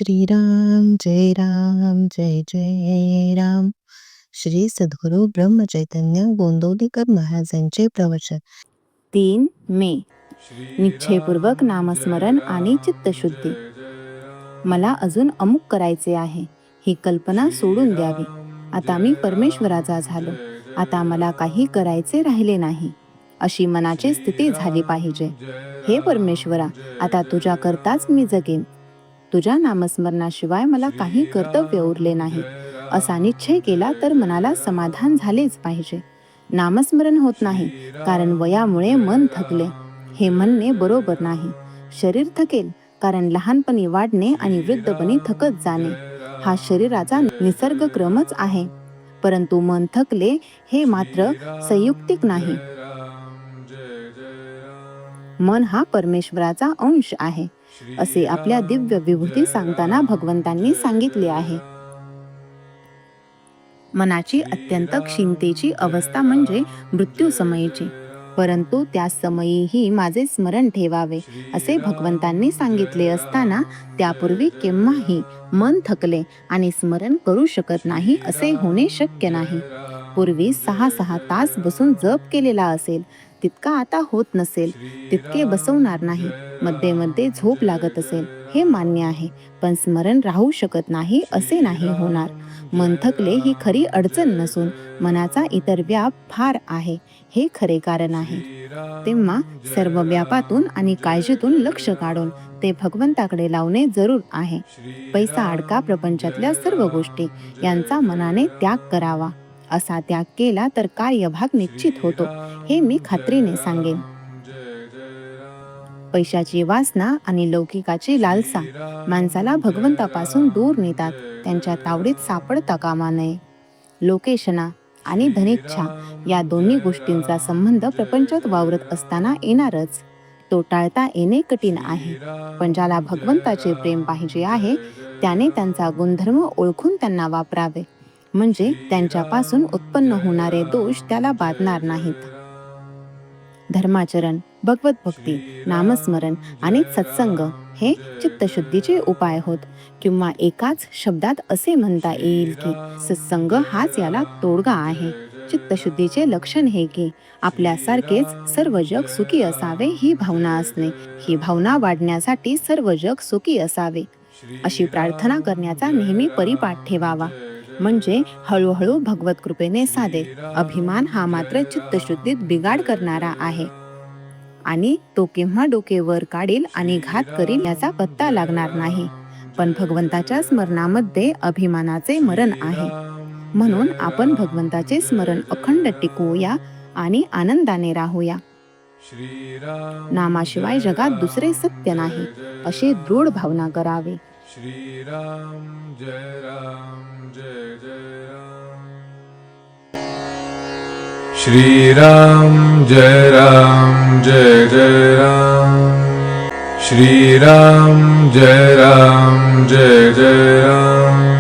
श्रीराम जय राम जय जय राम. श्री सद्गुरु ब्रह्मचैतन्य गोंदवलेकर महाराजांचे प्रवचन. 3 मे. निश्चयपूर्वक नामस्मरण आणि चित्तशुद्धी. मला अजून अमुक करायचे आहे ही कल्पना सोडून द्यावी. आता मी परमेश्वराचा झालो. आता मला काही करायचे राहिले नाही, अशी मनाची स्थिती झाली पाहिजे. हे परमेश्वरा, आता तुझ्या करताच मी जगेन. तुझ्या नामस्मरणाशिवाय मला काही कर्तव्य उरले नाही, असा निश्चय केला तर मनाला समाधान झालेच पाहिजे. नामस्मरण होत नाही कारण वयामुळे मन थकले, हे म्हणणे बरोबर नाही. शरीर थकेल कारण लहानपणी वाढणे आणि वृद्धपणी थकत जाणे हा शरीराचा निसर्गक्रमच आहे. परंतु मन थकले हे मात्र संयुक्तिक नाही. मन हा परमेश्वराचा अंश आहे, असे आपल्या दिव्य विभूती सांगताना भगवंतांनी सांगितले आहे. मनाची अत्यंत क्षीणतेची अवस्था म्हणजे मृत्यू समयीची, परंतु त्या समयीही माझे स्मरण ठेवावे असे भगवंतांनी सांगितले असताना त्यापूर्वी केव्हाही मन थकले आणि स्मरण करू शकत नाही असे होणे शक्य नाही. पूर्वी 6-6 तास बसून जप केलेला असेल तितका आता होत नसेल, तितके बसवणार नाही. मध्ये मध्ये झोप लागत असेल हे मान्य आहे, पण स्मरण राहू शकत नाही असे नाही होणार. मन थकले ही खरी अडचण नसून मनाचा इतर व्याप फार आहे हे खरे कारण आहे. तेव्हा सर्व व्यापातून आणि काळजीतून लक्ष काढून ते भगवंताकडे लावणे जरूर आहे. पैसा अडका प्रपंचातल्या सर्व गोष्टी यांचा मनाने त्याग करावा. असा त्याग केला तर कार्यभाग निश्चित होतो, हे मी खात्रीने सांगेन. पैशाची वासना आणि लौकिकाची लालसा माणसाला भगवंतापासून दूर नेतात. त्यांच्या तावडीत सापडता कामा नये. लोकेशना आणि धनेच्छा या दोन्ही गोष्टींचा संबंध प्रपंचात वावरत असताना येणारच. तो टाळता येणे कठीण आहे, पण ज्याला भगवंताचे प्रेम पाहिजे आहे त्याने त्यांचा गुणधर्म ओळखून त्यांना वापरावे, म्हणजे त्यांच्यापासून उत्पन्न होणारे दोष त्याला बाधणार नाहीत. धर्माचरण, भगवत भक्ती, नामस्मरण आणि सत्संग हे चित्तशुद्धीचे उपाय होत. किंवा एकाच शब्दात असे म्हणता येईल की सत्संग हाच याला तोडगा आहे. चित्तशुद्धीचे लक्षण हे की आपल्यासारखेच सर्व जग सुखी असावे ही भावना असणे. ही भावना वाढण्यासाठी सर्व जग सुखी असावे अशी प्रार्थना करण्याचा नेहमी परिपाठ ठेवावा, म्हणजे हळूहळू भगवत कृपेने साधेल. अभिमान हा मात्र चित्तशुद्धीत बिघाड करणारा आहे आणि तो केव्हा डोके वर काढील आणि घात करील याचा पत्ता लागणार नाही. पण भगवंताच्या स्मरणामध्ये अभिमानाचे मरण आहे. म्हणून आपण भगवंताचे स्मरण अखंड टिकवूया आणि आनंदाने राहूया. नामाशिवाय जगात दुसरे सत्य नाही अशी दृढ भावना करावी. श्रीराम जय राम जय जय राम. श्रीराम जय राम जय जय राम. श्रीराम जय राम जय जय राम.